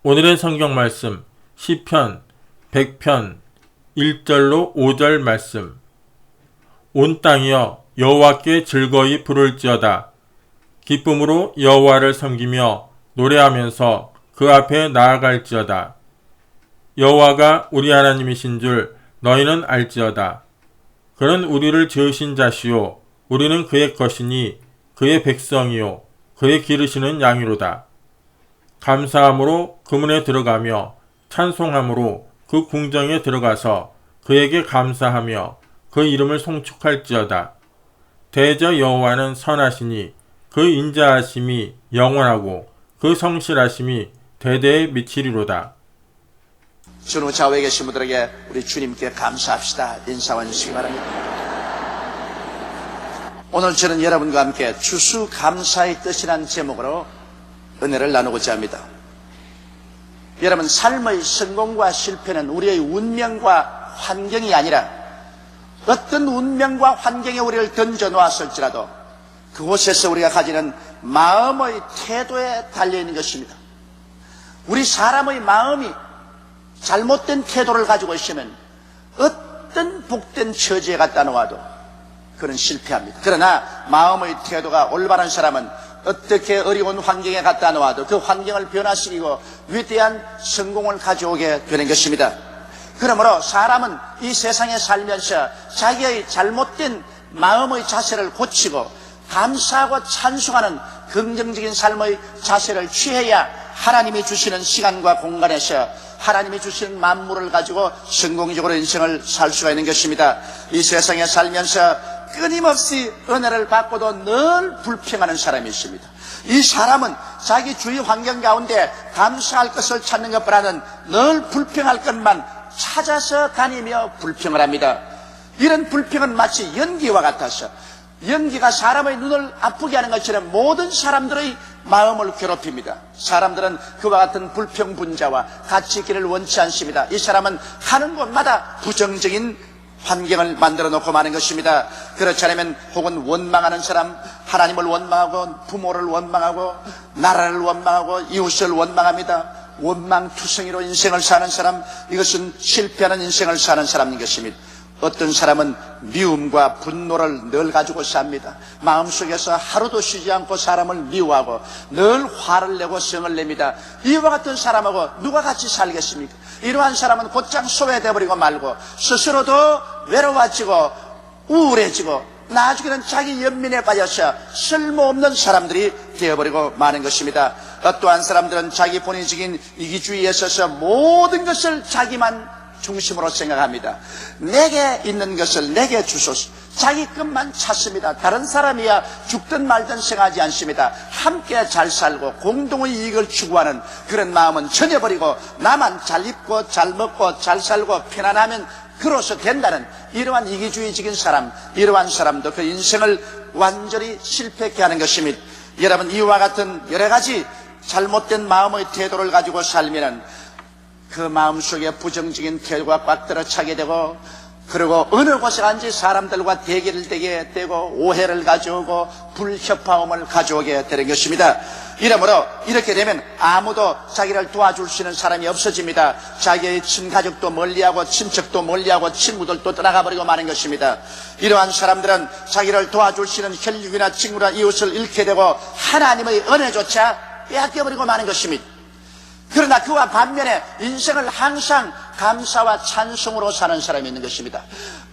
오늘의 성경 말씀 시편 100편 1절로 5절 말씀. 온 땅이여 여호와께 즐거이 부를지어다. 기쁨으로 여호와를 섬기며 노래하면서 그 앞에 나아갈지어다. 여호와가 우리 하나님이신 줄 너희는 알지어다. 그는 우리를 지으신 자시요 우리는 그의 것이니 그의 백성이요 그의 기르시는 양이로다. 감사함으로 그 문에 들어가며 찬송함으로 그 궁정에 들어가서 그에게 감사하며 그 이름을 송축할지어다. 대저 여호와는 선하시니 그 인자하심이 영원하고 그 성실하심이 대대에 미치리로다. 주님 좌우에 계신 분들에게 우리 주님께 감사합시다. 인사와 주시기 바랍니다. 오늘 저는 여러분과 함께 추수감사의 뜻이라는 제목으로 은혜를 나누고자 합니다. 여러분, 삶의 성공과 실패는 우리의 운명과 환경이 아니라 어떤 운명과 환경에 우리를 던져 놓았을지라도 그곳에서 우리가 가지는 마음의 태도에 달려있는 것입니다. 우리 사람의 마음이 잘못된 태도를 가지고 있으면 어떤 복된 처지에 갖다 놓아도 그는 실패합니다. 그러나 마음의 태도가 올바른 사람은 어떻게 어려운 환경에 갖다 놓아도 그 환경을 변화시키고 위대한 성공을 가져오게 되는 것입니다. 그러므로 사람은 이 세상에 살면서 자기의 잘못된 마음의 자세를 고치고 감사하고 찬송하는 긍정적인 삶의 자세를 취해야 하나님이 주시는 시간과 공간에서 하나님이 주시는 만물을 가지고 성공적으로 인생을 살 수가 있는 것입니다. 이 세상에 살면서 끊임없이 은혜를 받고도 늘 불평하는 사람이 있습니다. 이 사람은 자기 주위 환경 가운데 감사할 것을 찾는 것보다는 늘 불평할 것만 찾아서 다니며 불평을 합니다. 이런 불평은 마치 연기와 같아서 연기가 사람의 눈을 아프게 하는 것처럼 모든 사람들의 마음을 괴롭힙니다. 사람들은 그와 같은 불평분자와 같이 있기를 원치 않습니다. 이 사람은 가는 곳마다 부정적인 환경을 만들어 놓고 마는 것입니다. 그렇지 않으면 혹은 원망하는 사람, 하나님을 원망하고 부모를 원망하고 나라를 원망하고 이웃을 원망합니다. 원망투성이로 인생을 사는 사람, 이것은 실패하는 인생을 사는 사람인 것입니다. 어떤 사람은 미움과 분노를 늘 가지고 삽니다. 마음속에서 하루도 쉬지 않고 사람을 미워하고 늘 화를 내고 성을 냅니다. 이와 같은 사람하고 누가 같이 살겠습니까? 이러한 사람은 곧장 소외되어버리고 말고 스스로도 외로워지고 우울해지고 나중에는 자기 연민에 빠져서 쓸모없는 사람들이 되어버리고 마는 것입니다. 어떠한 사람들은 자기 본인적인 이기주의에 있어서 모든 것을 자기만 중심으로 생각합니다. 내게 있는 것을 내게 주소서. 자기 것만 찾습니다. 다른 사람이야 죽든 말든 생각하지 않습니다. 함께 잘 살고 공동의 이익을 추구하는 그런 마음은 전혀 버리고 나만 잘 입고 잘 먹고 잘 살고 편안하면 그로서 된다는 이러한 이기주의적인 사람, 이러한 사람도 그 인생을 완전히 실패케 하는 것입니다. 여러분, 이와 같은 여러 가지 잘못된 마음의 태도를 가지고 살면은 그 마음속에 부정적인 태도가 꽉 들어차게 되고, 그리고 어느 곳에 간지 사람들과 대결을 되게 되고 오해를 가져오고 불협화음을 가져오게 되는 것입니다. 이러므로 이렇게 되면 아무도 자기를 도와줄 수 있는 사람이 없어집니다. 자기의 친가족도 멀리하고 친척도 멀리하고 친구들도 떠나가 버리고 마는 것입니다. 이러한 사람들은 자기를 도와줄 수 있는 혈육이나 친구나 이웃을 잃게 되고 하나님의 은혜조차 빼앗겨버리고 마는 것입니다. 그러나 그와 반면에 인생을 항상 감사와 찬송으로 사는 사람이 있는 것입니다.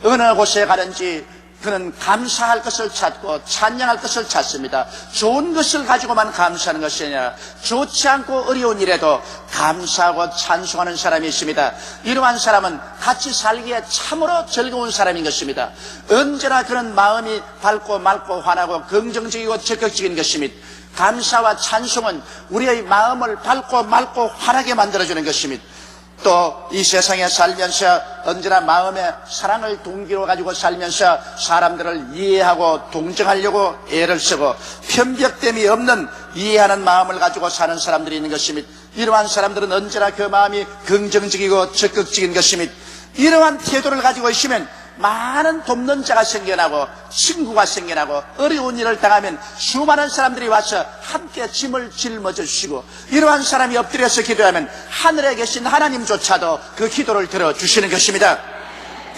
어느 곳에 가든지 그는 감사할 것을 찾고 찬양할 것을 찾습니다. 좋은 것을 가지고만 감사하는 것이 아니라 좋지 않고 어려운 일에도 감사하고 찬송하는 사람이 있습니다. 이러한 사람은 같이 살기에 참으로 즐거운 사람인 것입니다. 언제나 그런 마음이 밝고 맑고 환하고 긍정적이고 적극적인 것입니다. 감사와 찬송은 우리의 마음을 밝고 맑고 환하게 만들어주는 것입니다. 또 이 세상에 살면서 언제나 마음에 사랑을 동기로 가지고 살면서 사람들을 이해하고 동정하려고 애를 쓰고 편벽됨이 없는 이해하는 마음을 가지고 사는 사람들이 있는 것입니다. 이러한 사람들은 언제나 그 마음이 긍정적이고 적극적인 것입니다. 이러한 태도를 가지고 있으면 많은 돕는 자가 생겨나고 친구가 생겨나고 어려운 일을 당하면 수많은 사람들이 와서 함께 짐을 짊어져 주시고 이러한 사람이 엎드려서 기도하면 하늘에 계신 하나님조차도 그 기도를 들어주시는 것입니다.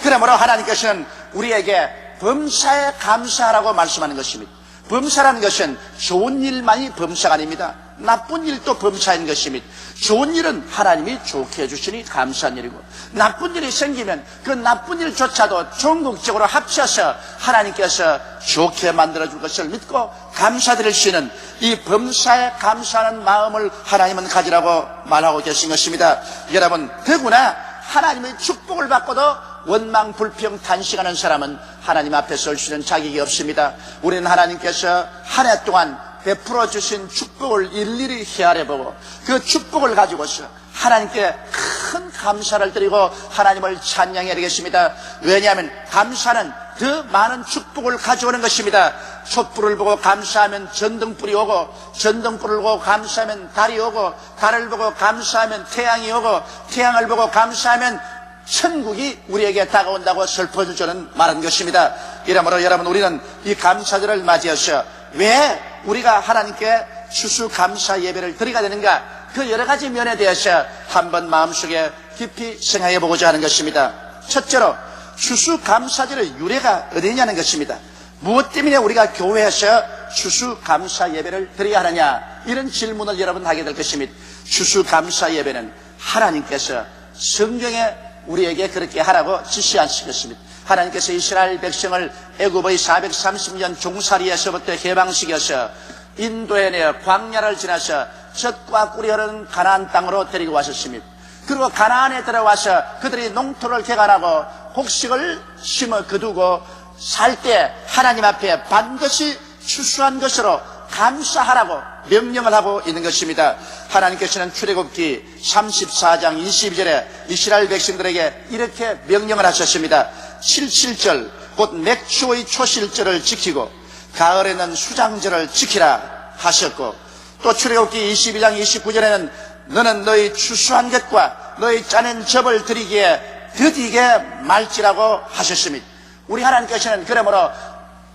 그러므로 하나님께서는 우리에게 범사에 감사하라고 말씀하는 것입니다. 범사라는 것은 좋은 일만이 범사가 아닙니다. 나쁜 일도 범사인 것입니다. 좋은 일은 하나님이 좋게 해주시니 감사한 일이고 나쁜 일이 생기면 그 나쁜 일조차도 전국적으로 합쳐서 하나님께서 좋게 만들어줄 것을 믿고 감사드릴 수 있는 이 범사에 감사하는 마음을 하나님은 가지라고 말하고 계신 것입니다. 여러분, 더구나 하나님의 축복을 받고도 원망, 불평, 탄식하는 사람은 하나님 앞에 설 수 있는 자격이 없습니다. 우리는 하나님께서 한 해 동안 베풀어 주신 축복을 일일이 헤아려보고 그 축복을 가지고서 하나님께 큰 감사를 드리고 하나님을 찬양해야 되겠습니다. 왜냐하면 감사는 더 많은 축복을 가져오는 것입니다. 촛불을 보고 감사하면 전등불이 오고 전등불을 보고 감사하면 달이 오고 달을 보고 감사하면 태양이 오고 태양을 보고 감사하면 천국이 우리에게 다가온다고 설포주저는 말한 것입니다. 이러므로 여러분, 우리는 이 감사절을 맞이해서 왜 우리가 하나님께 추수감사 예배를 드리게 되는가, 그 여러 가지 면에 대해서 한번 마음속에 깊이 생각해 보고자 하는 것입니다. 첫째로 추수감사절의 유래가 어디냐는 것입니다. 무엇 때문에 우리가 교회에서 추수감사 예배를 드려야 하느냐, 이런 질문을 여러분 하게 될 것입니다. 추수감사 예배는 하나님께서 성경에 우리에게 그렇게 하라고 지시하신 것입니다. 하나님께서 이스라엘 백성을 애굽의 430년 종살이에서부터 해방시켜서 인도에 내어 광야를 지나서 젖과 꿀이 흐르는 가나안 땅으로 데리고 왔었습니다. 그리고 가나안에 들어와서 그들이 농토를 개간하고 곡식을 심어 거두고 살 때 하나님 앞에 반드시 추수한 것으로 감사하라고 명령을 하고 있는 것입니다. 하나님께서는 출애굽기 34장 22절에 이스라엘 백성들에게 이렇게 명령을 하셨습니다. 77절 곧 맥추의 초실절을 지키고 가을에는 수장절을 지키라 하셨고, 또 출애굽기 22장 29절에는 너는 너희 추수한 것과 너희 짜낸 접을 드리기에 드디게 말지라고 하셨습니다. 우리 하나님께서는 그러므로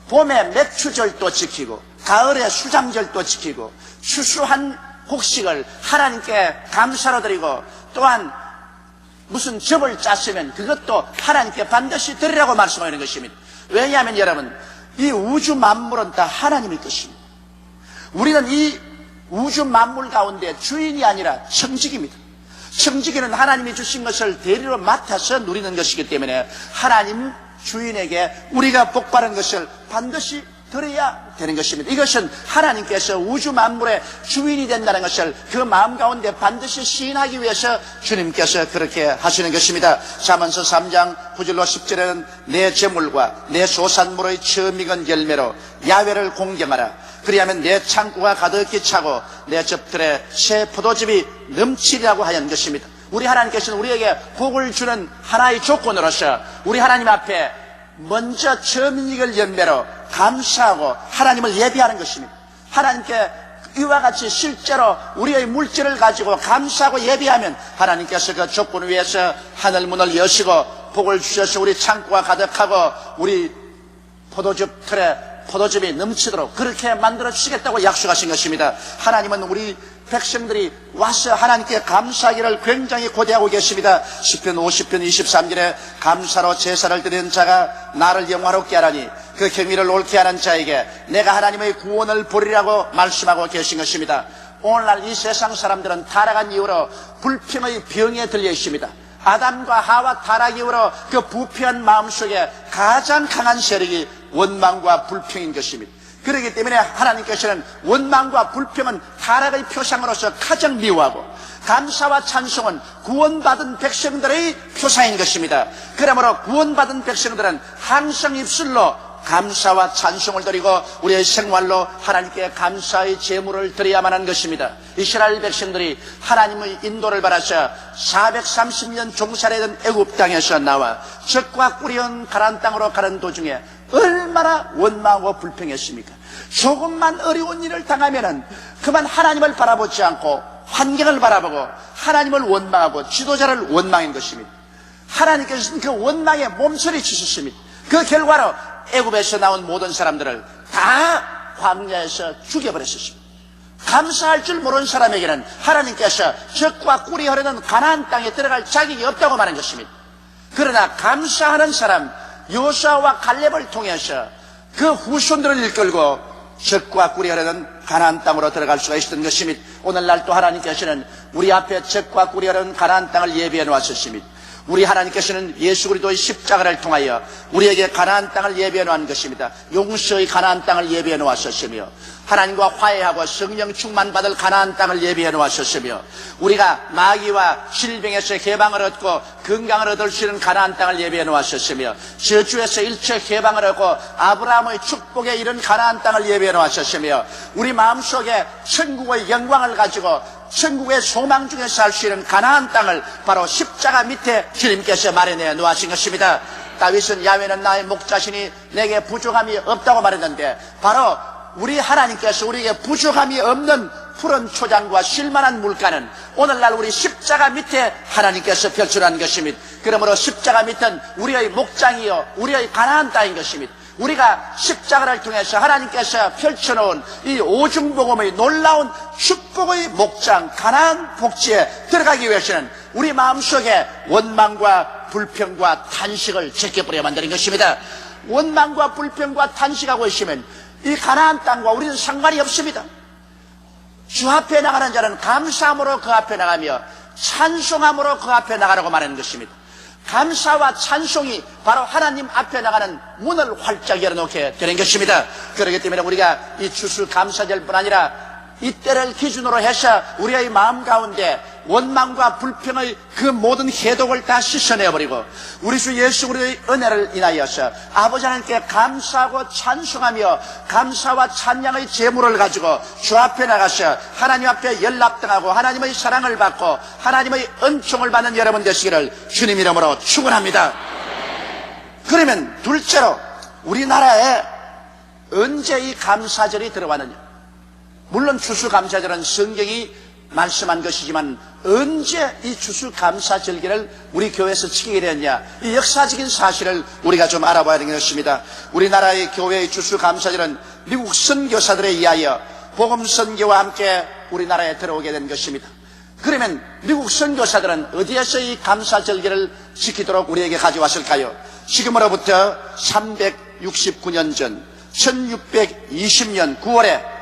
봄에 맥추절도 지키고 가을에 수장절도 지키고 추수한 곡식을 하나님께 감사로 드리고, 또한 무슨 접을 짰으면 그것도 하나님께 반드시 드리라고 말씀하는 것입니다. 왜냐하면 여러분, 이 우주 만물은 다 하나님의 것입니다. 우리는 이 우주 만물 가운데 주인이 아니라 청지기입니다. 청지기는 하나님이 주신 것을 대리로 맡아서 누리는 것이기 때문에 하나님 주인에게 우리가 복받은 것을 반드시 드려야 되는 것입니다. 이것은 하나님께서 우주 만물의 주인이 된다는 것을 그 마음 가운데 반드시 시인하기 위해서 주님께서 그렇게 하시는 것입니다. 잠언서 3장 9절로 10절에는 내 재물과 내 소산물의 처음 익은 열매로 야훼를 공경하라. 그리하면 내 창고가 가득히 차고 내 접들에 새 포도즙이 넘치리라고 하는 것입니다. 우리 하나님께서는 우리에게 복을 주는 하나의 조건으로서 우리 하나님 앞에 먼저 처음 익을 열매로 감사하고 하나님을 예배하는 것입니다. 하나님께 이와 같이 실제로 우리의 물질을 가지고 감사하고 예배하면 하나님께서 그 조건을 위해서 하늘 문을 여시고 복을 주셔서 우리 창고가 가득하고 우리 포도즙 틀에 포도즙이 넘치도록 그렇게 만들어 주시겠다고 약속하신 것입니다. 하나님은 우리 백성들이 와서 하나님께 감사하기를 굉장히 고대하고 계십니다. 시편 50편 23절에 감사로 제사를 드리는 자가 나를 영화롭게 하라니 그 경의를 옳게 하는 자에게 내가 하나님의 구원을 보리라고 말씀하고 계신 것입니다. 오늘날 이 세상 사람들은 타락한 이후로 불평의 병에 들려 있습니다. 아담과 하와 타락 이후로 그 부패한 마음속에 가장 강한 세력이 원망과 불평인 것입니다. 그렇기 때문에 하나님께서는 원망과 불평은 타락의 표상으로서 가장 미워하고, 감사와 찬송은 구원받은 백성들의 표상인 것입니다. 그러므로 구원받은 백성들은 항상 입술로 감사와 찬송을 드리고 우리의 생활로 하나님께 감사의 제물을 드려야만 하는 것입니다. 이스라엘 백성들이 하나님의 인도를 받아서 430년 종살이된 애굽 땅에서 나와 젖과 꿀이 흐르는 가나안 땅으로 가는 도중에 얼마나 원망하고 불평했습니까? 조금만 어려운 일을 당하면은 그만 하나님을 바라보지 않고 환경을 바라보고 하나님을 원망하고 지도자를 원망한 것입니다. 하나님께서는 그 원망에 몸서리치셨습니다. 그 결과로 애굽에서 나온 모든 사람들을 다 광야에서 죽여버렸습니다. 감사할 줄 모르는 사람에게는 하나님께서 젖과 꿀이 흐르는 가나안 땅에 들어갈 자격이 없다고 말한 것입니다. 그러나 감사하는 사람 여호수아와 갈렙을 통해서 그 후손들을 이끌고 젖과 꿀이 흐르는 가나안 땅으로 들어갈 수가 있었던 것입니다. 오늘날 또 하나님께서는 우리 앞에 젖과 꿀이 흐르는 가나안 땅을 예비해 놓았습니다. 우리 하나님께서는 예수 그리스도의 십자가를 통하여 우리에게 가나안 땅을 예비해 놓은 것입니다. 용서의 가나안 땅을 예비해 놓았었으며 하나님과 화해하고 성령 충만받을 가나안 땅을 예비해 놓았었으며 우리가 마귀와 질병에서 해방을 얻고 건강을 얻을 수 있는 가나안 땅을 예비해 놓았었으며 저주에서 일체 해방을 얻고 아브라함의 축복에 이른 가나안 땅을 예비해 놓았었으며 우리 마음속에 천국의 영광을 가지고 천국의 소망 중에 살 수 있는 가나안 땅을 바로 십자가 밑에 주님께서 마련해 놓으신 것입니다. 다윗은 야훼는 나의 목자시니 내게 부족함이 없다고 말했는데 바로 우리 하나님께서 우리에게 부족함이 없는 푸른 초장과 쉴만한 물가는 오늘날 우리 십자가 밑에 하나님께서 펼쳐놓은 것입니다. 그러므로 십자가 밑은 우리의 목장이요 우리의 가나안 땅인 것입니다. 우리가 십자가를 통해서 하나님께서 펼쳐놓은 이 오중복음의 놀라운 축복의 목장 가나안 복지에 들어가기 위해서는 우리 마음속에 원망과 불평과 탄식을 제껴버려 만드는 것입니다. 원망과 불평과 탄식하고 있으면 이 가나안 땅과 우리는 상관이 없습니다. 주 앞에 나가는 자는 감사함으로 그 앞에 나가며 찬송함으로 그 앞에 나가라고 말하는 것입니다. 감사와 찬송이 바로 하나님 앞에 나가는 문을 활짝 열어놓게 되는 것입니다. 그렇기 때문에 우리가 이 추수감사절뿐 아니라 이때를 기준으로 해서 우리의 마음 가운데 원망과 불평의 그 모든 해독을 다 씻어내버리고 우리 주 예수 그리스도의 은혜를 인하여서 아버지 하나님께 감사하고 찬송하며 감사와 찬양의 제물을 가지고 주 앞에 나가서 하나님 앞에 연락당하고 하나님의 사랑을 받고 하나님의 은총을 받는 여러분 되시기를 주님 이름으로 축원합니다. 그러면 둘째로 우리나라에 언제 이 감사절이 들어왔느냐? 물론 추수감사절은 성경이 말씀한 것이지만 언제 이 추수감사절기를 우리 교회에서 지키게 되었냐, 이 역사적인 사실을 우리가 좀 알아봐야 되는 것입니다. 우리나라의 교회의 추수감사절은 미국 선교사들에 의하여 복음선교와 함께 우리나라에 들어오게 된 것입니다. 그러면 미국 선교사들은 어디에서 이 감사절기를 지키도록 우리에게 가져왔을까요? 지금으로부터 369년 전 1620년 9월에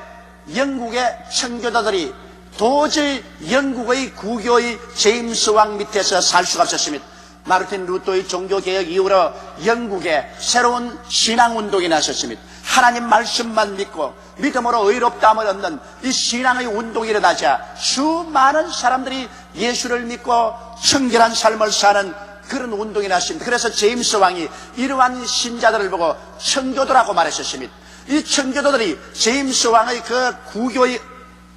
영국의 청교도들이 도저히 영국의 구교의 제임스 왕 밑에서 살 수가 없었습니다. 마르틴 루터의 종교개혁 이후로 영국에 새로운 신앙운동이 나섰습니다. 하나님 말씀만 믿고 믿음으로 의롭다함을 얻는 이 신앙의 운동이 일어나자 수많은 사람들이 예수를 믿고 청결한 삶을 사는 그런 운동이 났습니다. 그래서 제임스 왕이 이러한 신자들을 보고 청교도라고 말했었습니다. 이 청교도들이 제임스 왕의 그 구교의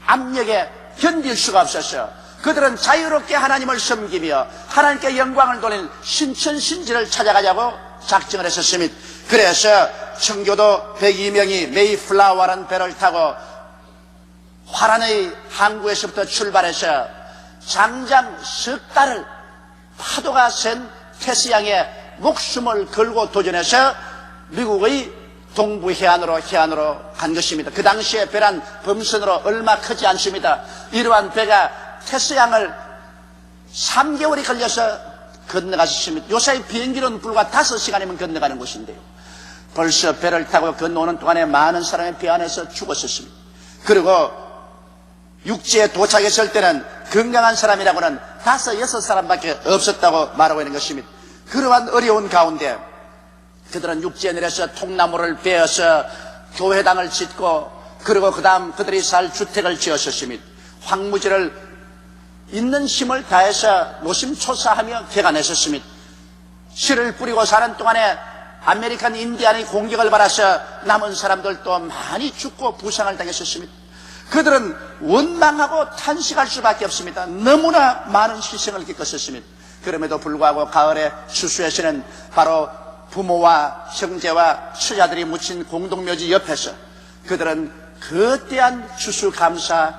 압력에 견딜 수가 없었어요. 그들은 자유롭게 하나님을 섬기며 하나님께 영광을 돌리는 신천신지를 찾아가자고 작정을 했었습니다. 그래서 청교도 102명이 메이플라워라는 배를 타고 화란의 항구에서부터 출발해서 장장 석 달을 파도가 센 태스양에 목숨을 걸고 도전해서 미국의 동부 해안으로 간 것입니다. 그 당시에 배란 범선으로 얼마 크지 않습니다. 이러한 배가 태스양을 3개월이 걸려서 건너갔습니다. 요새 비행기로는 불과 5시간이면 건너가는 곳인데요. 벌써 배를 타고 건너오는 동안에 많은 사람이 배 안에서 죽었었습니다. 그리고 육지에 도착했을 때는 건강한 사람이라고는 5, 6사람밖에 없었다고 말하고 있는 것입니다. 그러한 어려운 가운데 그들은 육지에 내려서 통나무를 베어서 교회당을 짓고 그리고 그 다음 그들이 살 주택을 지었었습니다. 황무지를 있는 힘을 다해서 노심초사하며 개간했었습니다. 씨를 뿌리고 사는 동안에 아메리칸 인디안의 공격을 받아서 남은 사람들도 많이 죽고 부상을 당했었습니다. 그들은 원망하고 탄식할 수밖에 없습니다. 너무나 많은 희생을 겪었었습니다. 그럼에도 불구하고 가을에 추수에서는 바로 부모와 형제와 처자들이 묻힌 공동묘지 옆에서 그들은 거대한 추수감사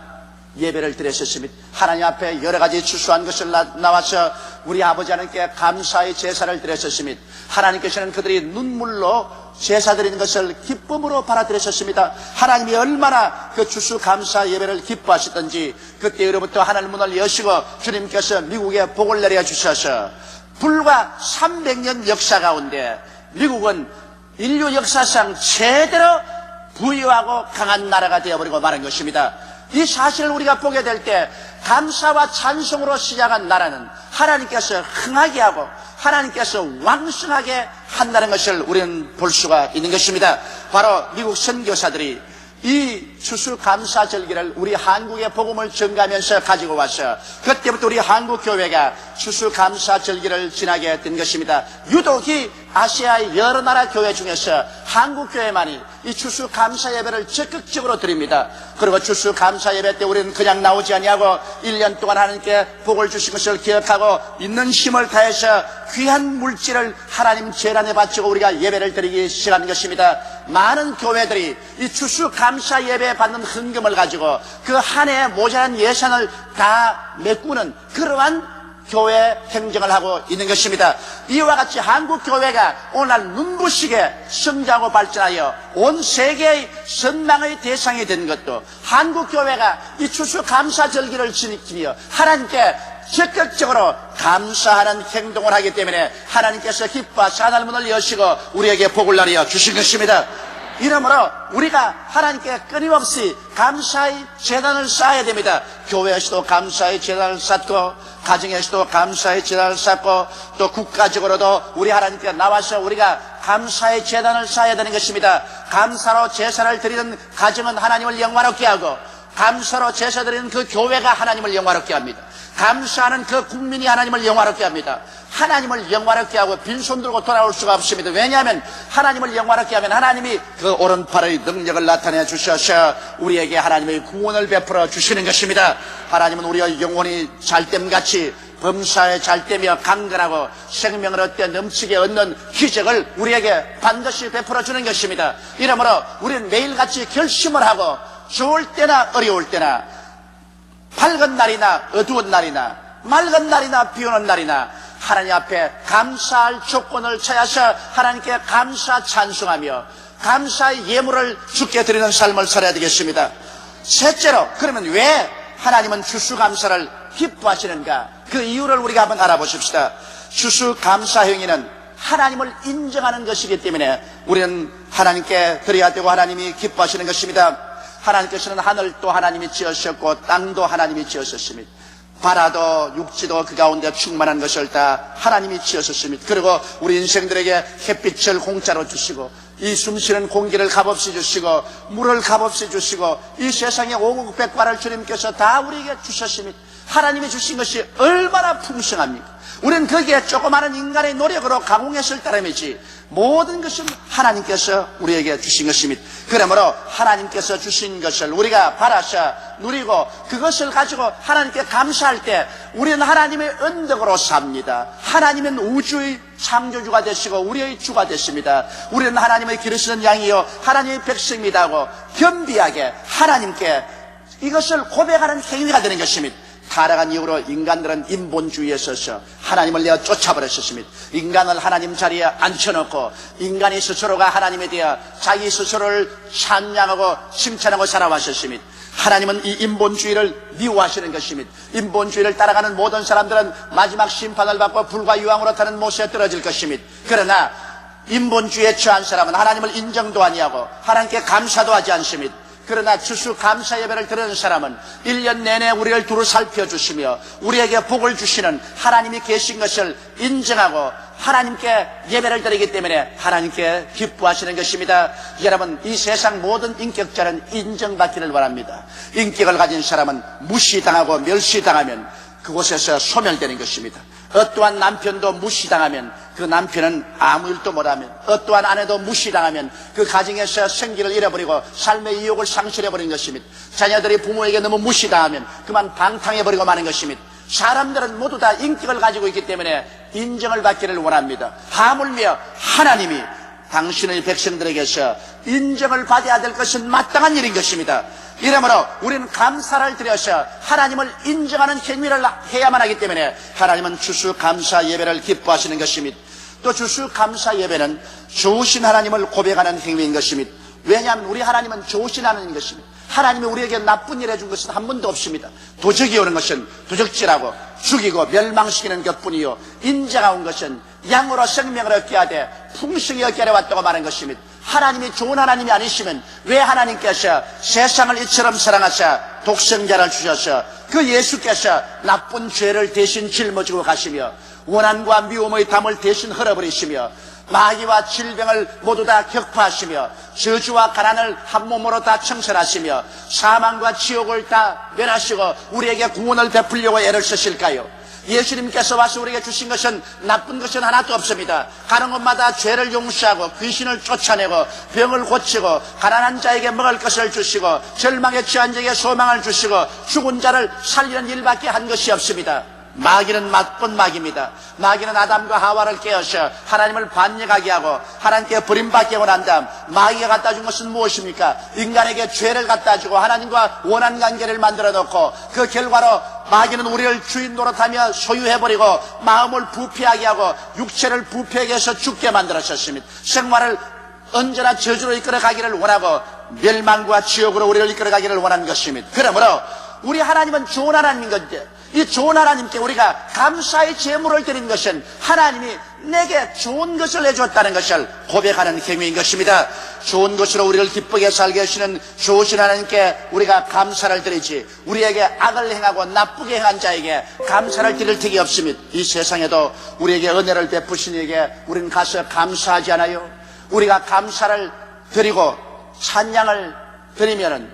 예배를 드렸었습니다. 하나님 앞에 여러 가지 추수한 것을 나와서 우리 아버지 하나님께 감사의 제사를 드렸었습니다. 하나님께서는 그들이 눈물로 제사 드리는 것을 기쁨으로 받아들였었습니다. 하나님이 얼마나 그 추수감사 예배를 기뻐하시던지 그때로부터 하늘 문을 여시고 주님께서 미국에 복을 내려 주셔서 불과 300년 역사 가운데 미국은 인류 역사상 제대로 부유하고 강한 나라가 되어버리고 마는 것입니다. 이 사실을 우리가 보게 될 때 감사와 찬송으로 시작한 나라는 하나님께서 흥하게 하고 하나님께서 왕성하게 한다는 것을 우리는 볼 수가 있는 것입니다. 바로 미국 선교사들이 이 추수감사절기를 우리 한국의 복음을 전가하면서 가지고 와서 그때부터 우리 한국교회가 추수감사절기를 지나게 된 것입니다. 유독 이 아시아의 여러 나라 교회 중에서 한국교회만이 이 추수감사 예배를 적극적으로 드립니다. 그리고 추수감사 예배 때 우리는 그냥 나오지 아니하고 1년 동안 하나님께 복을 주신 것을 기억하고 있는 힘을 다해서 귀한 물질을 하나님 재단에 바치고 우리가 예배를 드리기 시작하는 것입니다. 많은 교회들이 이 추수감사 예배에 받는 헌금을 가지고 그 한 해에 모자란 예산을 다 메꾸는 그러한 교회 행정을 하고 있는 것입니다. 이와 같이 한국 교회가 오늘날 눈부시게 성장하고 발전하여 온 세계의 선망의 대상이 된 것도 한국 교회가 이 추수감사절기를 지키며 하나님께 적극적으로 감사하는 행동을 하기 때문에 하나님께서 기뻐하사 하늘 문을 여시고 우리에게 복을 내려 주신 것입니다. 이러므로 우리가 하나님께 끊임없이 감사의 제단을 쌓아야 됩니다. 교회에서도 감사의 제단을 쌓고 가정에서도 감사의 제단을 쌓고 또 국가적으로도 우리 하나님께 나와서 우리가 감사의 제단을 쌓아야 되는 것입니다. 감사로 제사를 드리는 가정은 하나님을 영화롭게 하고 감사로 제사 드리는 그 교회가 하나님을 영화롭게 합니다. 감사하는 그 국민이 하나님을 영화롭게 합니다. 하나님을 영화롭게 하고 빈손 들고 돌아올 수가 없습니다. 왜냐하면 하나님을 영화롭게 하면 하나님이 그 오른팔의 능력을 나타내 주셔서 우리에게 하나님의 구원을 베풀어 주시는 것입니다. 하나님은 우리의 영혼이 잘됨같이 범사에 잘되며 강건하고 생명을 얻되 넘치게 얻는 기적을 우리에게 반드시 베풀어 주는 것입니다. 이러므로 우리는 매일같이 결심을 하고 좋을 때나 어려울 때나 밝은 날이나 어두운 날이나 맑은 날이나 비 오는 날이나 하나님 앞에 감사할 조건을 찾아서 하나님께 감사 찬송하며 감사의 예물을 주께 드리는 삶을 살아야 되겠습니다. 셋째로, 그러면 왜 하나님은 추수감사를 기뻐하시는가? 그 이유를 우리가 한번 알아보십시다. 추수감사 행위는 하나님을 인정하는 것이기 때문에 우리는 하나님께 드려야 되고 하나님이 기뻐하시는 것입니다. 하나님께서는 하늘도 하나님이 지으셨고 땅도 하나님이 지으셨습니다. 바다도 육지도 그 가운데 충만한 것을 다 하나님이 지으셨습니다. 그리고 우리 인생들에게 햇빛을 공짜로 주시고 이 숨쉬는 공기를 값없이 주시고 물을 값없이 주시고 이 세상의 오국백과를 주님께서 다 우리에게 주셨습니다. 하나님이 주신 것이 얼마나 풍성합니까? 우리는 거기에 조그마한 인간의 노력으로 가공했을 따름이지 모든 것은 하나님께서 우리에게 주신 것입니다. 그러므로 하나님께서 주신 것을 우리가 받아서 누리고 그것을 가지고 하나님께 감사할 때 우리는 하나님의 언덕으로 삽니다. 하나님은 우주의 창조주가 되시고 우리의 주가 되십니다. 우리는 하나님의 기르시는 양이요 하나님의 백성입니다 하고 겸비하게 하나님께 이것을 고백하는 행위가 되는 것입니다. 타락한 이후로 인간들은 인본주의에 서서 하나님을 내어 쫓아버렸습니다. 인간을 하나님 자리에 앉혀놓고 인간이 스스로가 하나님에 대해 자기 스스로를 찬양하고 칭찬하고 살아왔습니다. 하나님은 이 인본주의를 미워하시는 것입니다. 인본주의를 따라가는 모든 사람들은 마지막 심판을 받고 불과 유황으로 타는 못에 떨어질 것입니다. 그러나 인본주의에 처한 사람은 하나님을 인정도 아니하고 하나님께 감사도 하지 않습니다. 그러나 추수감사 예배를 드리는 사람은 1년 내내 우리를 두루 살펴주시며 우리에게 복을 주시는 하나님이 계신 것을 인정하고 하나님께 예배를 드리기 때문에 하나님께 기뻐하시는 것입니다. 여러분, 이 세상 모든 인격자는 인정받기를 바랍니다. 인격을 가진 사람은 무시당하고 멸시당하면 그곳에서 소멸되는 것입니다. 어떠한 남편도 무시당하면 그 남편은 아무 일도 못하면, 어떠한 아내도 무시당하면 그 가정에서 생기를 잃어버리고 삶의 이욕을 상실해버리는 것입니다. 자녀들이 부모에게 너무 무시당하면 그만 방탕해버리고 마는 것입니다. 사람들은 모두 다 인격을 가지고 있기 때문에 인정을 받기를 원합니다. 하물며 하나님이 당신의 백성들에게서 인정을 받아야 될 것은 마땅한 일인 것입니다. 이러므로 우리는 감사를 드려서 하나님을 인정하는 행위를 해야만 하기 때문에 하나님은 추수감사 예배를 기뻐하시는 것입니다. 또 추수감사 예배는 좋으신 하나님을 고백하는 행위인 것입니다. 왜냐하면 우리 하나님은 좋으신 하나님인 것입니다. 하나님이 우리에게 나쁜 일 해준 것은 한 번도 없습니다. 도적이 오는 것은 도적질하고 죽이고 멸망시키는 것뿐이요, 인자가 온 것은 양으로 생명을 얻게 하되 풍성히 얻게 하려 왔다고 말한 것입니다. 하나님이 좋은 하나님이 아니시면 왜 하나님께서 세상을 이처럼 사랑하사 독생자를 주셔서 그 예수께서 나쁜 죄를 대신 짊어지고 가시며 원한과 미움의 담을 대신 흘려버리시며 마귀와 질병을 모두 다 격파하시며 저주와 가난을 한 몸으로 다 청산하시며 사망과 지옥을 다 멸하시고 우리에게 구원을 베풀려고 애를 쓰실까요? 예수님께서 와서 우리에게 주신 것은 나쁜 것은 하나도 없습니다. 가는 곳마다 죄를 용서하고 귀신을 쫓아내고 병을 고치고 가난한 자에게 먹을 것을 주시고 절망에 처한 자에게 소망을 주시고 죽은 자를 살리는 일밖에 한 것이 없습니다. 마귀는 나쁜 마귀입니다. 마귀는 아담과 하와를 깨어서 하나님을 반역하게 하고 하나님께 버림받게 하고 난 다음 마귀가 갖다 준 것은 무엇입니까? 인간에게 죄를 갖다 주고 하나님과 원한 관계를 만들어 놓고 그 결과로 마귀는 우리를 주인 노릇하며 소유해버리고 마음을 부패하게 하고 육체를 부패하게 해서 죽게 만들었습니다. 생활을 언제나 저주로 이끌어가기를 원하고 멸망과 지옥으로 우리를 이끌어가기를 원하는 것입니다. 그러므로 우리 하나님은 좋은 하나님인 건데 이 좋은 하나님께 우리가 감사의 제물을 드린 것은 하나님이 내게 좋은 것을 해줬다는 것을 고백하는 행위인 것입니다. 좋은 것으로 우리를 기쁘게 살게 하시는 좋으신 하나님께 우리가 감사를 드리지 우리에게 악을 행하고 나쁘게 행한 자에게 감사를 드릴 턱이 없습니다. 이 세상에도 우리에게 은혜를 베푸신 이에게 우리는 가서 감사하지 않아요? 우리가 감사를 드리고 찬양을 드리면은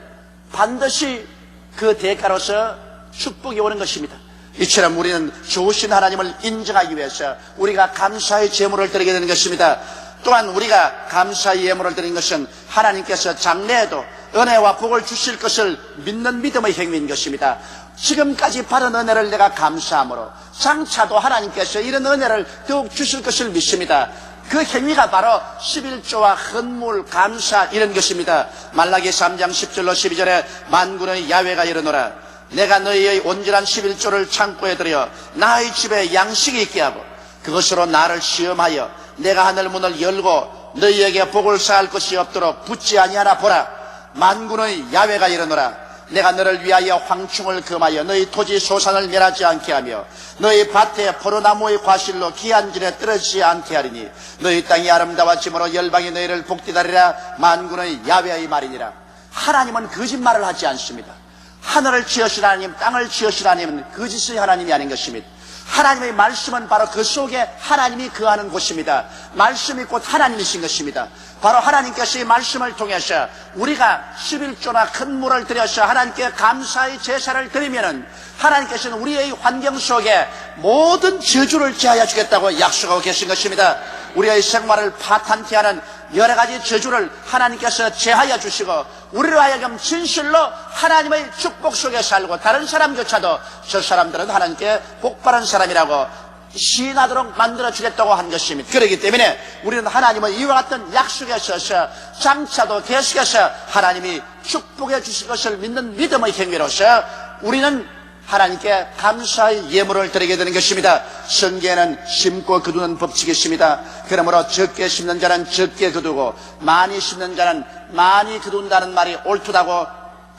반드시 그 대가로서 축복이 오는 것입니다. 이처럼 우리는 좋으신 하나님을 인정하기 위해서 우리가 감사의 제물을 드리게 되는 것입니다. 또한 우리가 감사의 예물을 드리는 것은 하나님께서 장래에도 은혜와 복을 주실 것을 믿는 믿음의 행위인 것입니다. 지금까지 받은 은혜를 내가 감사함으로 장차도 하나님께서 이런 은혜를 더욱 주실 것을 믿습니다. 그 행위가 바로 11조와 헌물, 감사 이런 것입니다. 말라기 3장 10절로 12절에 만군의 야훼가 이르노라 내가 너희의 온전한 11조를 창고에 들여 나의 집에 양식이 있게 하고 그것으로 나를 시험하여 내가 하늘 문을 열고 너희에게 복을 쌓을 것이 없도록 붙지 아니하나 보라. 만군의 야훼가 이르노라 내가 너를 위하여 황충을 금하여 너희 토지 소산을 멸하지 않게 하며 너희 밭에 포도나무의 과실로 귀한 질에 떨어지지 않게 하리니 너희 땅이 아름다워짐으로 열방이 너희를 복되다리라. 만군의 야훼의 말이니라. 하나님은 거짓말을 하지 않습니다. 하늘을 지으신 하나님, 땅을 지으신 하나님은 거짓의 하나님이 아닌 것입니다. 하나님의 말씀은 바로 그 속에 하나님이 거하는 곳입니다. 말씀이 곧 하나님이신 것입니다. 바로 하나님께서 이 말씀을 통해서 우리가 11조나 큰 물을 들여서 하나님께 감사의 제사를 드리면은 하나님께서는 우리의 환경 속에 모든 저주를 제하여 주겠다고 약속하고 계신 것입니다. 우리의 생활을 파탄케 하는 여러 가지 저주를 하나님께서 제하여 주시고 우리로 하여금 진실로 하나님의 축복 속에 살고 다른 사람조차도 저 사람들은 하나님께 복받은 사람이라고 시인하도록 만들어주겠다고 한 것입니다. 그렇기 때문에 우리는 하나님은 이와 같은 약속에 서서 장차도 계속해서 하나님이 축복해 주실 것을 믿는 믿음의 행위로서 우리는 하나님께 감사의 예물을 드리게 되는 것입니다. 성경에는 심고 거두는 법칙이 있습니다. 그러므로 적게 심는 자는 적게 거두고 많이 심는 자는 많이 거둔다는 말이 옳다고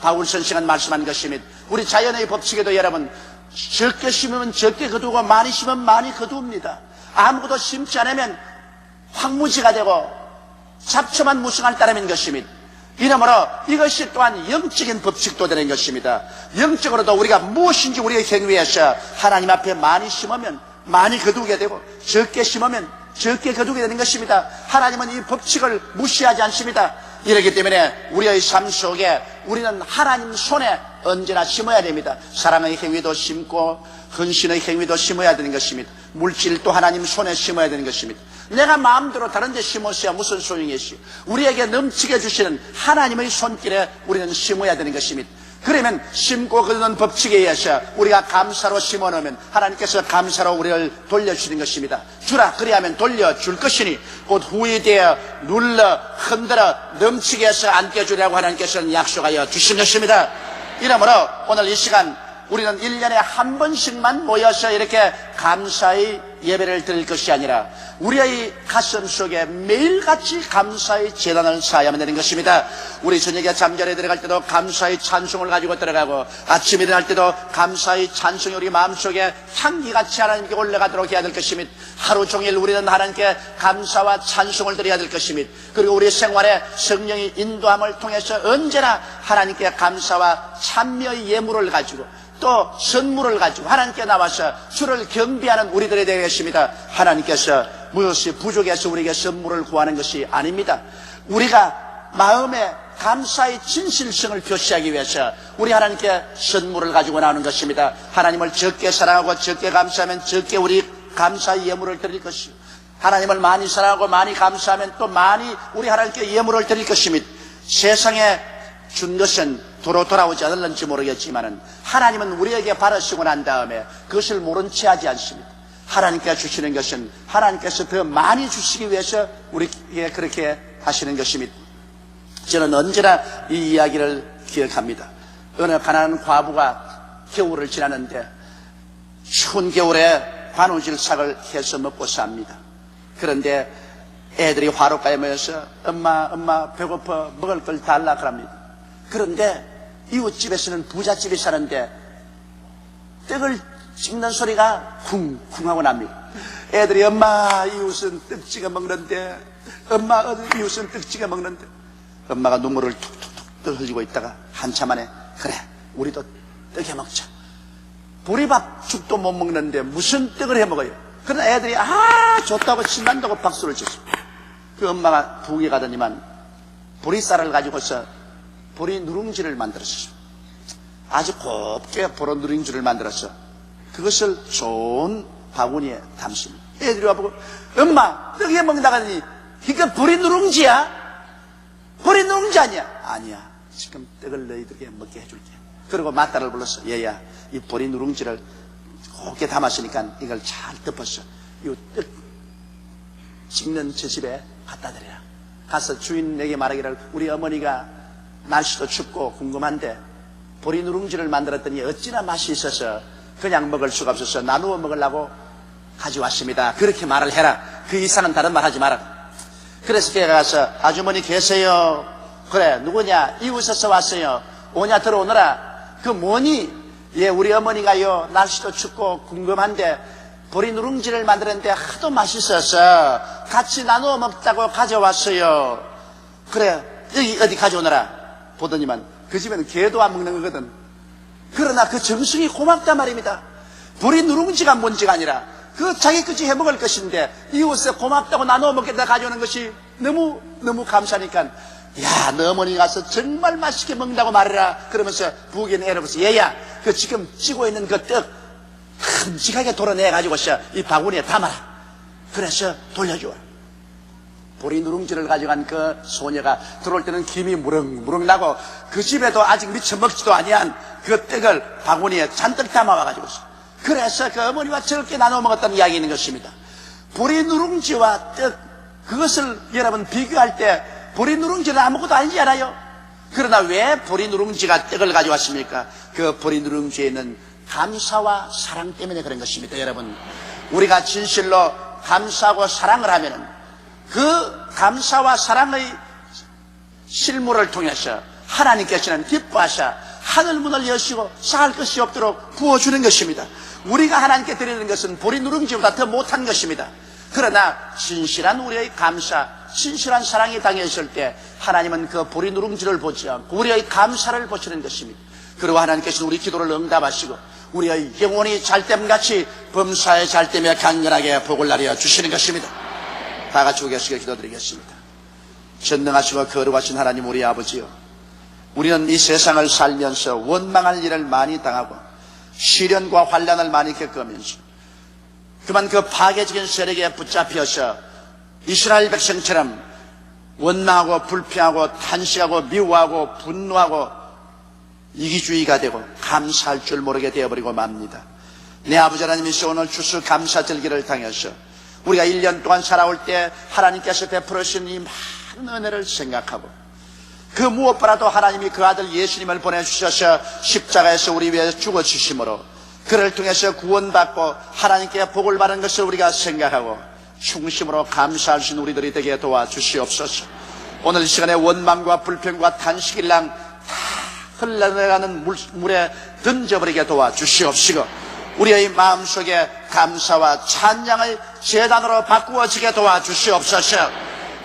바울 선생은 말씀한 것입니다. 우리 자연의 법칙에도 여러분 적게 심으면 적게 거두고 많이 심으면 많이 거두옵니다. 아무것도 심지 않으면 황무지가 되고 잡초만 무성할 따름인 것입니다. 이러므로 이것이 또한 영적인 법칙도 되는 것입니다. 영적으로도 우리가 무엇인지 우리의 행위에서 하나님 앞에 많이 심으면 많이 거두게 되고 적게 심으면 적게 거두게 되는 것입니다. 하나님은 이 법칙을 무시하지 않습니다. 이렇기 때문에 우리의 삶 속에 우리는 하나님 손에 언제나 심어야 됩니다. 사랑의 행위도 심고 헌신의 행위도 심어야 되는 것입니다. 물질도 하나님 손에 심어야 되는 것입니다. 내가 마음대로 다른 데 심었어야 무슨 소용이겠어요. 우리에게 넘치게 주시는 하나님의 손길에 우리는 심어야 되는 것입니다. 그러면 심고 거두는 법칙에 의해서 우리가 감사로 심어놓으면 하나님께서 감사로 우리를 돌려주시는 것입니다. 주라 그리하면 돌려줄 것이니 곧 후회되어 눌러 흔들어 넘치게 해서 안겨주려고 하나님께서는 약속하여 주신 것입니다. 이러므로 오늘 이 시간 우리는 1년에 한 번씩만 모여서 이렇게 감사의 예배를 드릴 것이 아니라 우리의 가슴 속에 매일같이 감사의 제단을 쌓아야만 되는 것입니다. 우리 저녁에 잠자리에 들어갈 때도 감사의 찬송을 가지고 들어가고 아침에 일어날 때도 감사의 찬송이 우리 마음속에 향기같이 하나님께 올라가도록 해야 될 것이며 하루 종일 우리는 하나님께 감사와 찬송을 드려야 될 것이며 그리고 우리 생활에 성령의 인도함을 통해서 언제나 하나님께 감사와 찬미의 예물을 가지고 또 선물을 가지고 하나님께 나와서 주를 경배하는 우리들이 되겠습니다. 하나님께서 무엇이 부족해서 우리에게 선물을 구하는 것이 아닙니다. 우리가 마음에 감사의 진실성을 표시하기 위해서 우리 하나님께 선물을 가지고 나오는 것입니다. 하나님을 적게 사랑하고 적게 감사하면 적게 우리 감사의 예물을 드릴 것이요 하나님을 많이 사랑하고 많이 감사하면 또 많이 우리 하나님께 예물을 드릴 것입니다. 세상에 준 것은 도로 돌아오지 않을는지 모르겠지만 하나님은 우리에게 받으시고 난 다음에 그것을 모른 채 하지 않습니다. 하나님께 주시는 것은 하나님께서 더 많이 주시기 위해서 우리에게 그렇게 하시는 것입니다. 저는 언제나 이 이야기를 기억합니다. 어느 가난한 과부가 겨울을 지나는데 추운 겨울에 관우질삭을 해서 먹고 삽니다. 그런데 애들이 화로가에 모여서 엄마 배고파 먹을 걸 달라 그럽니다. 그런데 이웃집에서는 부잣집이 사는데 떡을 찍는 소리가 쿵쿵 하고 납니다. 애들이 엄마 이웃은 떡 찍어 먹는데 엄마 이웃은 떡 찍어 먹는데 엄마가 눈물을 툭툭툭 흘리고 있다가 한참 안에 그래 우리도 떡 해 먹자. 보리밥죽도 못 먹는데 무슨 떡을 해 먹어요. 그러나 애들이 좋다고 신난다고 박수를 쳤습니다. 그 엄마가 부엌에 가더니만 보리쌀을 가지고서 보리 누룽지를 만들었어요. 아주 곱게 보리 누룽지를 만들어서 그것을 좋은 바구니에 담습니다. 애들이 와보고 엄마 떡 해 먹는다고 하더니 이거 보리 누룽지야? 보리 누룽지 아니야? 아니야 지금 떡을 너희들에게 먹게 해줄게. 그리고 맏딸을 불렀어. 얘야 이 보리 누룽지를 곱게 담았으니까 이걸 잘 덮었어. 이 떡 찍는 저 집에 갖다 드려라. 가서 주인에게 말하기를 우리 어머니가 날씨도 춥고 궁금한데 보리 누룽지를 만들었더니 어찌나 맛이 있어서 그냥 먹을 수가 없어서 나누어 먹으려고 가져왔습니다. 그렇게 말을 해라. 그 이상은 다른 말 하지 마라. 그래서 걔가 가서 아주머니 계세요? 그래 누구냐? 이웃에서 왔어요. 오냐 들어오너라. 그 뭐니? 예 우리 어머니가요 날씨도 춥고 궁금한데 보리 누룽지를 만들었는데 하도 맛있어서 같이 나누어 먹자고 가져왔어요. 그래 여기 어디 가져오너라. 보더니만 그 집에는 개도 안 먹는 거거든. 그러나 그 정성이 고맙단 말입니다. 보리 누룽지가 문제가 아니라 그 자기 끝이 해먹을 것인데 이웃에 고맙다고 나눠 먹겠다 가져오는 것이 너무 감사하니까 야 너 어머니 가서 정말 맛있게 먹는다고 말해라. 그러면서 부엌에 있는 애를 보면서 얘야 그 지금 찌고 있는 그 떡 큼직하게 도려내가지고서 이 바구니에 담아라. 그래서 돌려줘. 보리 누룽지를 가져간 그 소녀가 들어올 때는 김이 무럭무럭 나고 그 집에도 아직 미처 먹지도 아니한 그 떡을 바구니에 잔뜩 담아와가지고 그래서 그 어머니와 저렇게 나눠 먹었다는 이야기 있는 것입니다. 보리 누룽지와 떡 그것을 여러분 비교할 때 보리 누룽지는 아무것도 아니지 않아요? 그러나 왜 보리 누룽지가 떡을 가져왔습니까? 그 보리 누룽지에 있는 감사와 사랑 때문에 그런 것입니다. 여러분 우리가 진실로 감사하고 사랑을 하면은 그 감사와 사랑의 실물을 통해서 하나님께서는 기뻐하셔 하늘 문을 여시고 쌓을 것이 없도록 부어주는 것입니다. 우리가 하나님께 드리는 것은 보리 누룽지보다 더 못한 것입니다. 그러나 진실한 우리의 감사, 진실한 사랑이 당했을 때 하나님은 그 보리 누룽지를 보지 않고 우리의 감사를 보시는 것입니다. 그리고 하나님께서는 우리 기도를 응답하시고 우리의 영혼이 잘됨같이 범사에 잘됨에 강건하게 복을 나려 주시는 것입니다. 다 같이 우겨시게 기도드리겠습니다. 전능하시고 거룩하신 하나님 우리 아버지요, 우리는 이 세상을 살면서 원망할 일을 많이 당하고 시련과 환난을 많이 겪으면서 그만 그 파괴적인 세력에 붙잡혀서 이스라엘 백성처럼 원망하고 불평하고 탄식하고 미워하고 분노하고 이기주의가 되고 감사할 줄 모르게 되어버리고 맙니다. 내 아버지 하나님이시 오늘 추수감사절기를 당해서 우리가 1년 동안 살아올 때 하나님께서 베풀으신 이 많은 은혜를 생각하고 그 무엇보다도 하나님이 그 아들 예수님을 보내주셔서 십자가에서 우리 위해 죽어주심으로 그를 통해서 구원받고 하나님께 복을 받은 것을 우리가 생각하고 충심으로 감사할 수 있는 우리들이 되게 도와주시옵소서. 오늘 이 시간에 원망과 불평과 탄식일랑 다 흘러내가는 물에 던져버리게 도와주시옵시고 우리의 마음속에 감사와 찬양의 제단으로 바꾸어지게 도와주시옵소서.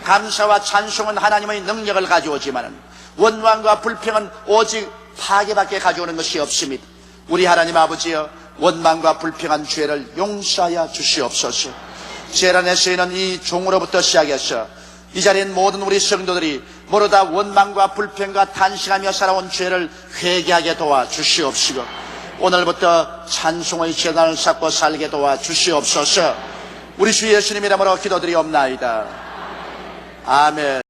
감사와 찬송은 하나님의 능력을 가져오지만 원망과 불평은 오직 파괴밖에 가져오는 것이 없습니다. 우리 하나님 아버지여, 원망과 불평한 죄를 용서하여 주시옵소서. 제란에 쓰이는 이 종으로부터 시작해서 이 자리에 있는 모든 우리 성도들이 모두 다 원망과 불평과 탄식하며 살아온 죄를 회개하게 도와주시옵시고 오늘부터 찬송의 제단을 쌓고 살게 도와주시옵소서. 우리 주 예수님 이름으로 기도드리옵나이다. 아멘.